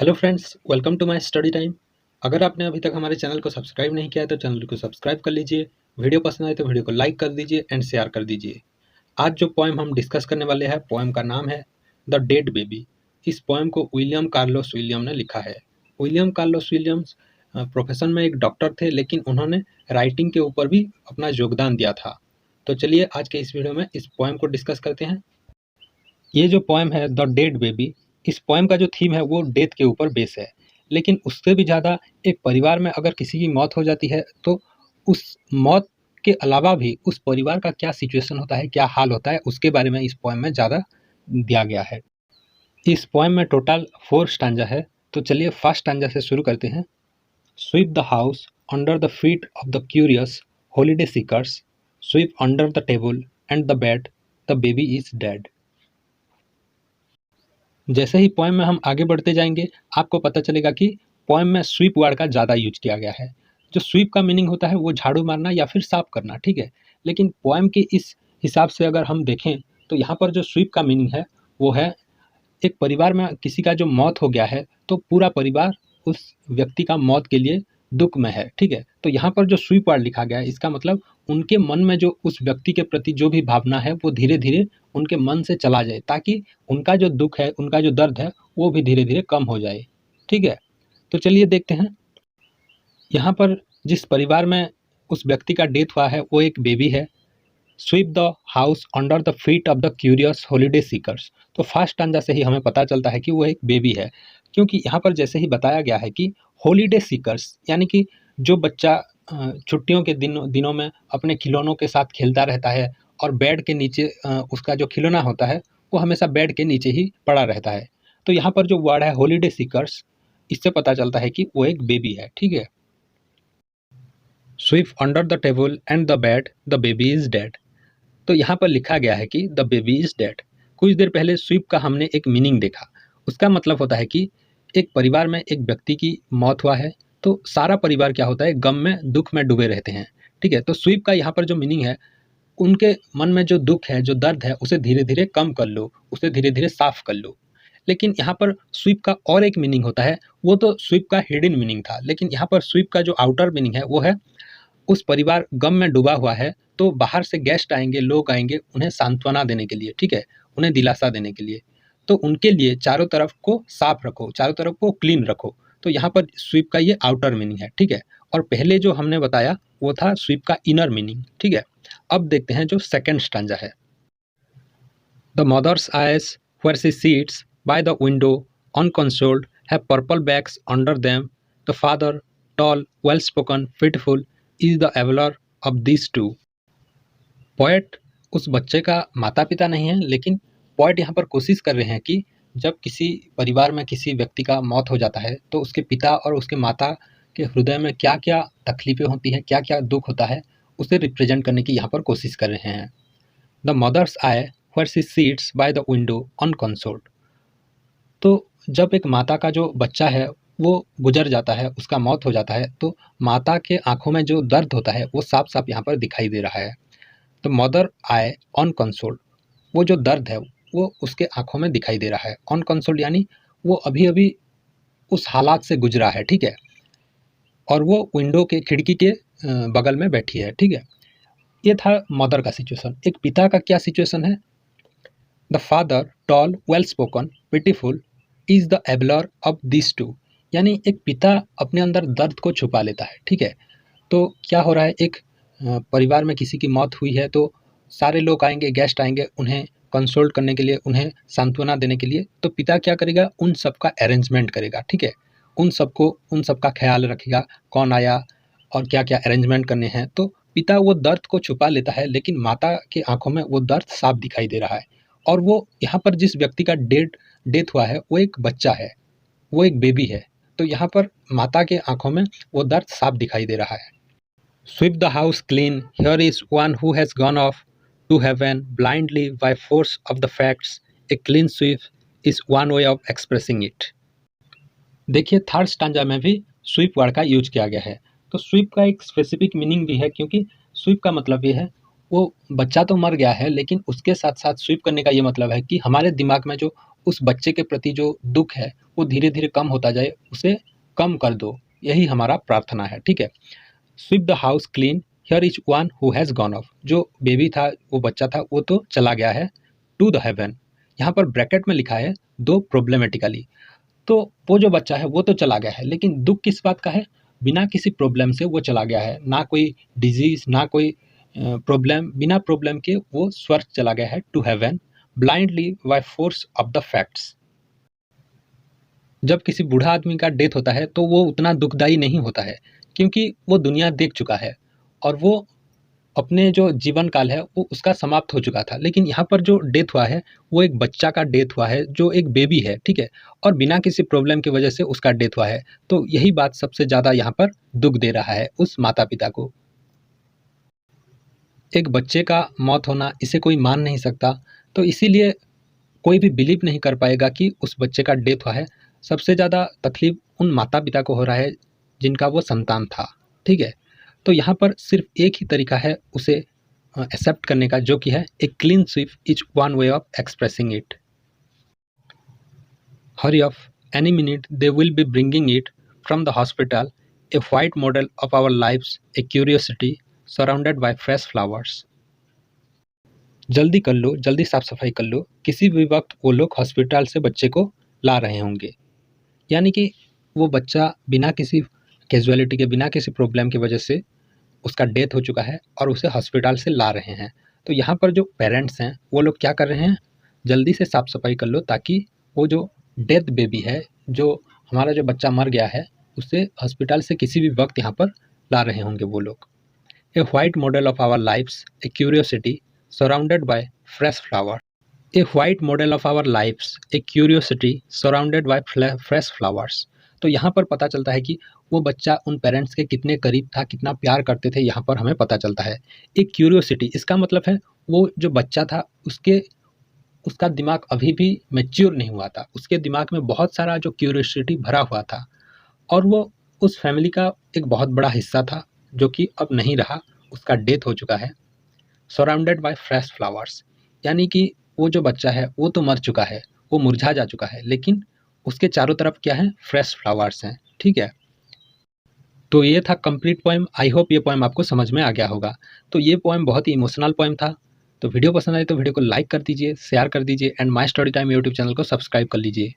Hello friends, welcome to my study time. अगर आपने अभी तक हमारे चैनल को सब्सक्राइब नहीं किया है तो चैनल को सब्सक्राइब कर लीजिए। वीडियो पसंद आए तो वीडियो को लाइक कर दीजिए एंड शेयर कर दीजिए। आज जो पोएम हम डिस्कस करने वाले हैं, पोएम का नाम है द डेड बेबी। इस पोएम को विलियम कार्लोस विलियम ने लिखा है। विलियम कार्लोस विलियम्स प्रोफेशन में एक डॉक्टर थे, लेकिन उन्होंने राइटिंग के ऊपर भी अपना योगदान दिया था। तो चलिए आज के इस वीडियो में इस पोएम को डिस्कस करते हैं। ये जो पोएम है द डेड बेबी, इस पोएम का जो थीम है वो डेथ के ऊपर बेस है। लेकिन उससे भी ज़्यादा एक परिवार में अगर किसी की मौत हो जाती है तो उस मौत के अलावा भी उस परिवार का क्या सिचुएशन होता है, क्या हाल होता है, उसके बारे में इस पोएम में ज़्यादा दिया गया है। इस पोएम में टोटल 4 स्टैंजा है। तो चलिए फर्स्ट स्टैंजा से शुरू करते हैं। SVEEP the house under the feet of the curious holiday seekers, SVEEP under the table and the bed, the baby is dead. जैसे ही पोएम में हम आगे बढ़ते जाएंगे आपको पता चलेगा कि पोएम में स्वीप वर्ड का ज़्यादा यूज किया गया है। जो स्वीप का मीनिंग होता है वो झाड़ू मारना या फिर साफ करना, ठीक है। लेकिन पोएम के इस हिसाब से अगर हम देखें तो यहाँ पर जो स्वीप का मीनिंग है वो है एक परिवार में किसी का जो मौत हो गया है तो पूरा परिवार उस व्यक्ति का मौत के लिए दुख में है, ठीक है। तो यहाँ पर जो स्वीप वर्ड लिखा गया है इसका मतलब उनके मन में जो उस व्यक्ति के प्रति जो भी भावना है वो धीरे धीरे उनके मन से चला जाए, ताकि उनका जो दुख है, उनका जो दर्द है वो भी धीरे धीरे कम हो जाए, ठीक है। तो चलिए देखते हैं। यहाँ पर जिस परिवार में उस व्यक्ति का डेथ हुआ है वो एक बेबी है। Sweep the house under the feet of the curious holiday seekers. तो फर्स्ट स्टैंजा से ही हमें पता चलता है कि वो एक बेबी है, क्योंकि यहाँ पर जैसे ही बताया गया है कि हॉलीडे सीकर्स यानी कि जो बच्चा छुट्टियों के दिनों में अपने खिलौनों के साथ खेलता रहता है और बेड के नीचे उसका जो खिलौना होता है वो हमेशा बेड के नीचे ही पड़ा रहता है। तो यहाँ पर जो वर्ड है हॉलीडे सीकर्स, इससे पता चलता है कि वो एक बेबी है, ठीक है। SVEEP under the table and the bed, the baby is dead. तो यहाँ पर लिखा गया है कि द बेबी इज डेड। कुछ देर पहले स्वीप का हमने एक मीनिंग देखा। उसका मतलब होता है कि एक परिवार में एक व्यक्ति की मौत हुआ है तो सारा परिवार क्या होता है, गम में, दुख में डूबे रहते हैं, ठीक है। तो स्वीप का यहाँ पर जो मीनिंग है, उनके मन में जो दुख है, जो दर्द है, उसे धीरे धीरे कम कर लो, उसे धीरे धीरे साफ कर लो। लेकिन यहाँ पर स्वीप का और एक मीनिंग होता है, वो तो स्वीप का हिडन मीनिंग था, लेकिन यहाँ पर स्वीप का जो आउटर मीनिंग है वो है उस परिवार गम में डूबा हुआ है तो बाहर से गेस्ट आएंगे, लोग आएंगे उन्हें सांत्वना देने के लिए, ठीक है, उन्हें दिलासा देने के लिए। तो उनके लिए चारों तरफ को साफ रखो, चारों तरफ को क्लीन रखो। तो यहाँ पर स्वीप का ये आउटर मीनिंग है, ठीक है। और पहले जो हमने बताया वो था स्वीप का इनर मीनिंग, ठीक है। अब देखते हैं जो सेकेंड स्टैंजा है। The mother's eyes where she sits by the window unconsoled have purple bags under them, the father tall well spoken beautiful is the evaler of this two. Poet उस बच्चे का माता पिता नहीं है, लेकिन पोएट यहाँ पर कोशिश कर रहे हैं कि जब किसी परिवार में किसी व्यक्ति का मौत हो जाता है तो उसके पिता और उसके माता के हृदय में क्या क्या तकलीफें होती हैं, क्या क्या दुख होता है, उसे रिप्रेजेंट करने की यहाँ पर कोशिश कर रहे हैं। The mother's eye where she sits by the window unconsoled. तो जब एक माता का जो बच्चा है वो गुजर जाता है, उसका मौत हो जाता है, तो माता के आंखों में जो दर्द होता है वो साफ साफ यहाँ पर दिखाई दे रहा है। तो मदर आए अनकंसोल्ड, वो जो दर्द है वो उसके आंखों में दिखाई दे रहा है। अनकंसोल्ड यानी वो अभी अभी उस हालात से गुजरा है, ठीक है। और वो विंडो के, खिड़की के बगल में बैठी है, ठीक है। ये था मदर का सिचुएशन। एक पिता का क्या सिचुएशन है। The father tall well spoken beautiful is the abler of this too. यानी एक पिता अपने अंदर दर्द को छुपा लेता है, ठीक है। तो क्या हो रहा है, एक परिवार में किसी की मौत हुई है तो सारे लोग आएंगे, गेस्ट आएंगे उन्हें कंसोल्ट करने के लिए, उन्हें सांत्वना देने के लिए। तो पिता क्या करेगा, उन सब का अरेंजमेंट करेगा, ठीक है। उन सब का ख्याल रखेगा, कौन आया और क्या क्या अरेंजमेंट करने हैं। तो पिता वो दर्द को छुपा लेता है, लेकिन माता के आंखों में वो दर्द साफ दिखाई दे रहा है। और वो यहाँ पर जिस व्यक्ति का डेथ हुआ है वो एक बच्चा है, वो एक बेबी है। तो यहाँ पर माता के आंखों में वो दर्द साफ दिखाई दे रहा है। Sweep the house clean, here is one who has gone off to heaven blindly by force of the facts, a clean sweep is one way of expressing it. देखिए थर्ड स्टैंजा में भी स्वीप वर्ड का use किया गया है। तो SVEEP का एक स्पेसिफिक मीनिंग भी है, क्योंकि स्वीप का मतलब ये है वो बच्चा तो मर गया है, लेकिन उसके साथ साथ स्वीप करने का ये मतलब है कि हमारे दिमाग में जो उस बच्चे के प्रति जो दुख है वो धीरे धीरे कम होता जाए, उसे कम कर दो, यही हमारा प्रार्थना है। ठीक है, sweep the house clean, here is one who has gone of. जो बेबी था, वो बच्चा था, वो तो चला गया है टू द हेवन। यहाँ पर ब्रैकेट में लिखा है दो प्रॉब्लमेटिकली। तो वो जो बच्चा है वो तो चला गया है, लेकिन दुख किस बात का है? बिना किसी प्रॉब्लम से वो चला गया है, ना कोई डिजीज, ना कोई प्रॉब्लम, बिना प्रॉब्लम के वो स्वर्ग चला गया है to heaven, blindly by force of the facts. जब किसी बूढ़ा आदमी का डेथ होता है तो वो उतना दुखदाई नहीं होता है, क्योंकि वो दुनिया देख चुका है और वो अपने जो जीवन काल है वो उसका समाप्त हो चुका था। लेकिन यहाँ पर जो डेथ हुआ है वो एक बच्चा का डेथ हुआ है, जो एक बेबी है, ठीक है, और बिना किसी प्रॉब्लम की वजह से उसका डेथ हुआ है। तो यही बात सबसे ज़्यादा यहाँ पर दुख दे रहा है उस माता पिता को। एक बच्चे का मौत होना, इसे कोई मान नहीं सकता, तो इसीलिए कोई भी बिलीव नहीं कर पाएगा कि उस बच्चे का डेथ हुआ है। सबसे ज़्यादा तकलीफ उन माता पिता को हो रहा है जिनका वो संतान था। ठीक है, तो यहाँ पर सिर्फ एक ही तरीका है उसे एक्सेप्ट करने का, जो कि है a clean sweep is one way of expressing it. Hurry off, any minute they will be bringing it from the hospital, a white model of our lifes, a curiosity surrounded by fresh flowers. जल्दी कर लो, जल्दी साफ सफाई कर लो, किसी भी वक्त वो लोग हॉस्पिटल से बच्चे को ला रहे होंगे। यानी कि वो बच्चा बिना किसी कैजुअलिटी के, बिना किसी प्रॉब्लम की वजह से उसका डेथ हो चुका है और उसे हॉस्पिटल से ला रहे हैं। तो यहाँ पर जो पेरेंट्स हैं वो लोग क्या कर रहे हैं, जल्दी से साफ सफाई कर लो, ताकि वो जो डेथ बेबी है, जो हमारा जो बच्चा मर गया है, उसे हॉस्पिटल से किसी भी वक्त यहाँ पर ला रहे होंगे वो लोग। A white model of our lifes, a curiosity surrounded by fresh flower. A white model of our lifes, a curiosity surrounded by fresh flowers. तो यहाँ पर पता चलता है कि वो बच्चा उन पेरेंट्स के कितने करीब था, कितना प्यार करते थे, यहाँ पर हमें पता चलता है। एक क्यूरियोसिटी, इसका मतलब है वो जो बच्चा था उसका दिमाग अभी भी मैच्योर नहीं हुआ था, उसके दिमाग में बहुत सारा जो क्यूरियोसिटी भरा हुआ था, और वो उस फैमिली का एक बहुत बड़ा हिस्सा था जो कि अब नहीं रहा, उसका डेथ हो चुका है। सराउंडेड बाय फ्रेश फ्लावर्स, यानी कि वो जो बच्चा है वो तो मर चुका है, वो मुरझा जा चुका है, लेकिन उसके चारों तरफ क्या है, फ्रेश फ्लावर्स हैं। ठीक है, तो ये था कंप्लीट पोएम। आई होप ये पोएम आपको समझ में आ गया होगा। तो ये पोएम बहुत ही इमोशनल पोएम था। तो वीडियो पसंद आई तो वीडियो को लाइक कर दीजिए, शेयर कर दीजिए and my story time YouTube channel को सब्सक्राइब कर लीजिए।